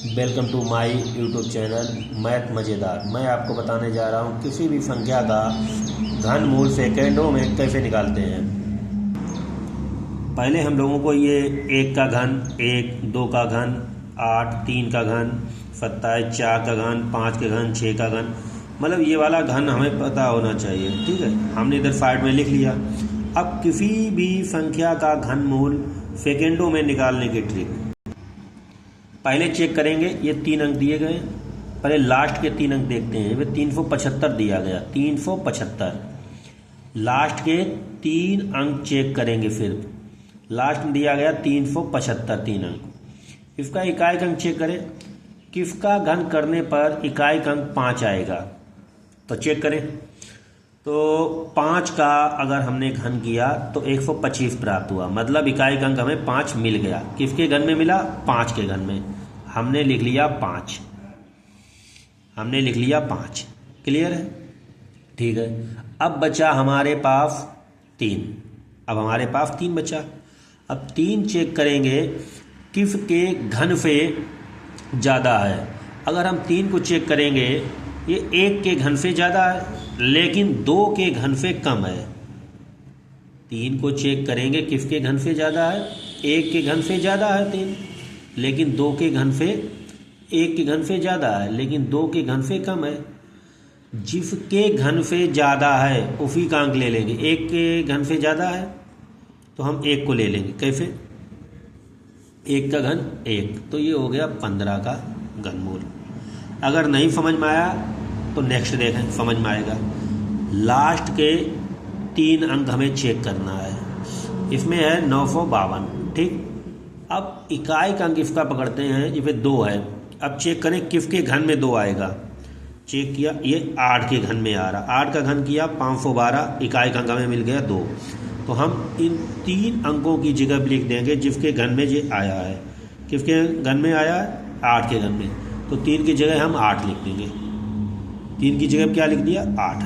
Welcome to my YouTube channel math मज़ेदार। मैं आपको बताने जा रहा हूँ किसी भी संख्या का घनमूल सेकेंडों में कैसे निकालते हैं। पहले हम लोगों को ये 1 का घन, 1, 2 का घन, 8, 3 का घन, 27, 4 का घन, 5 का घन, 6 का घन, मतलब ये वाला घन हमें पता होना चाहिए। ठीक है, हमने इधर साइड में लिख लिया। अब किसी भी संख्या का घनमूल सेकेंडों में निकालने की ट्रिक पहले चेक करेंगे। ये 3 अंक दिए गए, पहले लास्ट के 3 अंक देखते हैं। वे 375 दिया गया, 375 लास्ट के 3 अंक चेक करेंगे। फिर लास्ट में दिया गया 375 3 अंक। इसका इकाई अंक चेक करें, किसका घन करने पर इकाई अंक 5 आएगा। तो चेक करें, तो 5 का अगर हमने घन किया तो 125 प्राप्त हुआ, मतलब इकाई अंक हमें 5 मिल गया। किसके घन में मिला? 5 के घन में। हमने लिख लिया 5, हमने लिख लिया 5। क्लियर है? ठीक है। अब बचा हमारे पास 3। अब हमारे पास 3 बचा। अब 3 चेक करेंगे किसके घन से ज़्यादा है। अगर हम 3 को चेक करेंगे, ये 1 के घन से ज़्यादा है लेकिन 2 के घन से कम है। 3 को चेक करेंगे किसके घन से ज़्यादा है? 1 के घन से ज़्यादा है 3, लेकिन 2 के घन से 1 के घन से ज़्यादा है लेकिन 2 के घन से कम है। जिसके घन से ज़्यादा है उसी का अंक ले लेंगे। 1 के घन से ज़्यादा है तो हम 1 को ले लेंगे। कैसे? 1 का घन 1, तो ये हो गया 15 का घनमूल। अगर नहीं समझ में आया तो नेक्स्ट देखें, समझ में आएगा। लास्ट के 3 अंक हमें चेक करना है। इसमें है 952। ठीक, अब इकाई का अंक इसका पकड़ते हैं। ये 2 है। अब चेक करें किसके घन में 2 आएगा। चेक किया, ये 8 के घन में आ रहा। 8 का घन किया 512, इकाई का अंक हमें मिल गया 2। तो हम इन 3 अंकों की जगह भी लिख देंगे जिसके घन में ये आया है। किसके घन में आया है? 8 के घन में। तो 3 की जगह हम 8 लिख देंगे। 3 की जगह क्या लिख दिया? 8।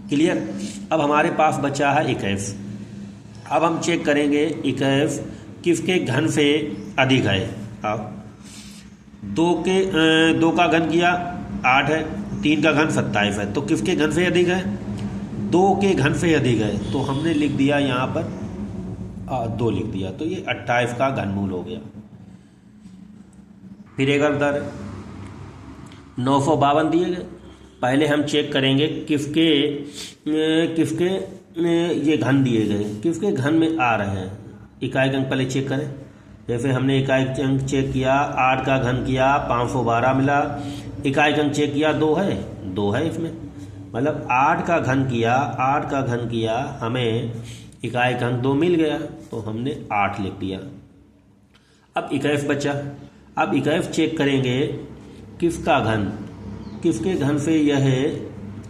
क्लियर? अब हमारे पास बचा है 21। अब हम चेक करेंगे 21 किसके घन से अधिक है। अब 2 का घन किया 8 है, 3 का घन 27 है, तो किसके घन से अधिक है? 2 के घन से अधिक है। तो हमने लिख दिया यहाँ पर 2 लिख दिया, तो ये 28 का घनमूल हो गया। फिर एक अंतर 952 दिए गए। पहले हम चेक करेंगे किसके ये घन दिए गए, किसके घन में आ रहे हैं। इकाई अंक पहले चेक करें। जैसे हमने इकाई अंक चेक किया, 8 का घन किया 512 मिला। इकाई अंक चेक किया 2 है, 2 है इसमें, मतलब 8 का घन किया, 8 का घन किया, हमें इकाई अंक 2 मिल गया, तो हमने 8 लिख दिया। अब 21 बचा। अब 21 चेक करेंगे किसका घन, किसके घन से यह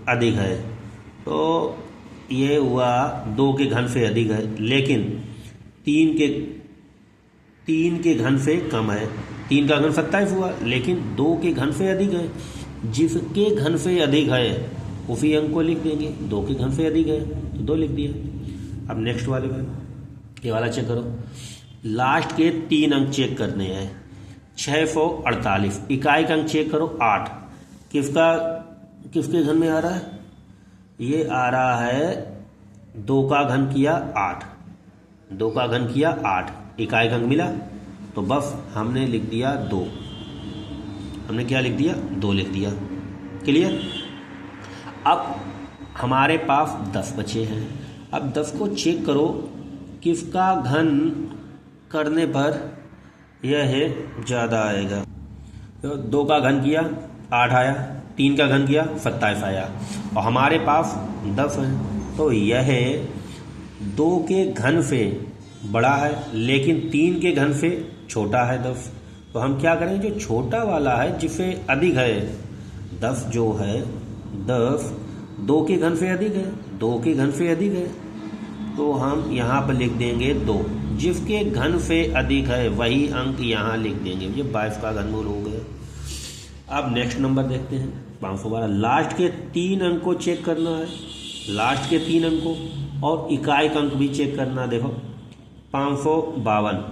अधिक है। तो ये हुआ 2 के घन से अधिक है लेकिन 3 के घन से कम है। 3 का घन 27 हुआ लेकिन 2 के घन से अधिक है। जिसके घन से अधिक है उसी अंक को लिख देंगे। 2 के घन से अधिक है तो 2 लिख दिया। अब नेक्स्ट वाले में ये वाला चेक करो। लास्ट के 3 अंक चेक करने हैं। 648 इकाई का अंक चेक करो 8। किसके घन में आ रहा है? ये आ रहा है 2 का घन किया 8, 2 का घन किया 8, इकाई का अंक मिला, तो बस हमने लिख दिया 2। हमने क्या लिख दिया? 2 लिख दिया। क्लियर? अब हमारे पास 10 बचे हैं। अब 10 को चेक करो किसका घन करने पर यह है ज़्यादा आएगा। तो 2 का घन किया 8 आया, 3 का घन किया 27 आया, और हमारे पास 10 है, तो यह 2 के घन से बड़ा है लेकिन 3 के घन से छोटा है 10। तो हम क्या करें, जो छोटा वाला है जिससे अधिक है 10 जो है 10 2 के घन से अधिक है, 2 के घन से अधिक है, तो हम यहाँ पर लिख देंगे 2। जिसके घन से अधिक है वही अंक यहाँ लिख देंगे। ये 22 का घनमूल हो गया। अब नेक्स्ट नंबर देखते हैं 512। लास्ट के 3 अंक को चेक करना है, लास्ट के 3 अंक को, और इकाई का अंक भी चेक करना। देखो 552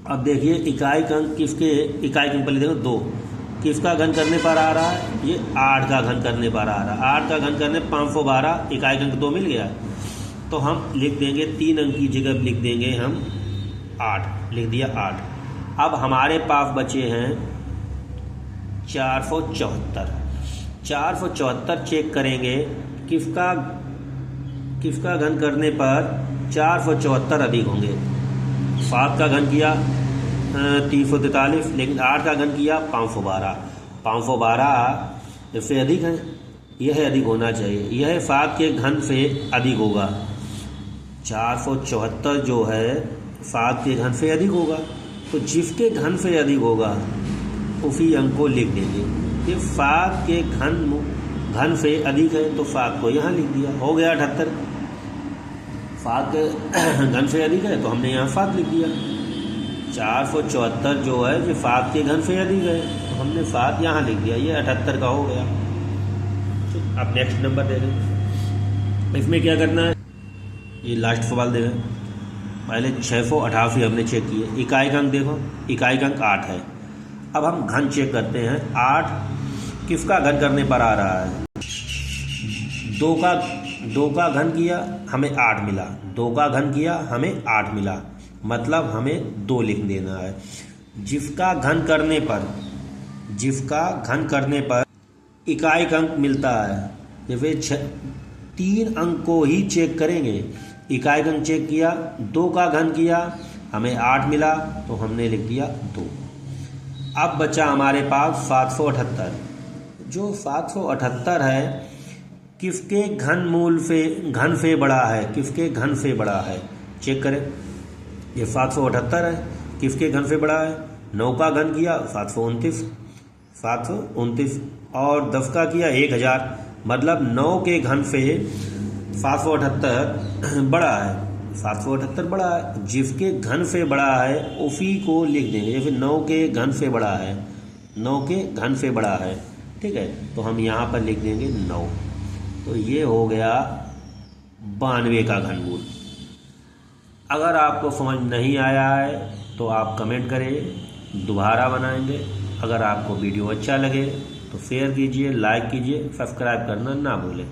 अब देखिए इकाई अंक किसके, इकाई अंक पहले देखो 2 किसका घन करने पर आ रहा है, ये 8 का घन करने पर आ रहा है। 8 का घन करने 512, इकाई अंक 2 मिल गया। तो हम लिख देंगे 3 अंक की जगह लिख देंगे हम 8, लिख दिया 8। अब हमारे पास बचे हैं 474। 474 चेक करेंगे किसका घन करने पर 474 अधिक होंगे। 7 का घन किया 343, लेकिन 8 का घन किया 512। 512 इससे अधिक है, यह अधिक होना चाहिए, यह 7 के घन से अधिक होगा। 474 जो है 7 के घन से अधिक होगा, तो जिसके घन से अधिक होगा उसी अंक को लिख देंगे। ये 7 के घन से अधिक है तो 7 को यहाँ लिख दिया, हो गया 78। 7 के घन से अधिक है तो हमने यहाँ 7 लिख दिया। 474 जो है जो 7 के घन से अधिक है तो हमने 7 यहाँ लिख दिया, ये 78 का हो गया। अब नेक्स्ट नंबर देखें, इसमें क्या करना है, ये लास्ट सवाल देखें। पहले 688 हमने चेक किए, इकाई अंक देखो, इकाई अंक 8 है। अब हम घन चेक करते हैं, 8 किसका घन करने पर आ रहा है, 2 का घन किया हमें 8 मिला, 2 का घन किया हमें 8 मिला, मतलब हमें 2 लिख देना है। जिसका घन करने पर इकाई अंक मिलता है, जैसे 3 अंक को ही चेक करेंगे। इकाई अंक चेक किया, 2 का घन किया हमें 8 मिला, तो हमने लिख दिया 2। अब बचा हमारे पास 778। जो 778 है किसके घन से बड़ा है, किसके घन से बड़ा है, चेक करें। ये 778 है, किसके घन से बड़ा है, 9 का घन किया 729 और 10 का किया 1000, मतलब 9 के घन से 778 बड़ा है। 778 बड़ा है, जिसके घन से बड़ा है उसी को लिख देंगे। जैसे 9 के घन से बड़ा है, 9 के घन से बड़ा है, ठीक है, तो हम यहाँ पर लिख देंगे 9। तो ये हो गया 92 का घनमूल। अगर आपको समझ नहीं आया है तो आप कमेंट करें, दोबारा बनाएंगे। अगर आपको वीडियो अच्छा लगे तो शेयर कीजिए, लाइक कीजिए, सब्सक्राइब करना ना भूलें।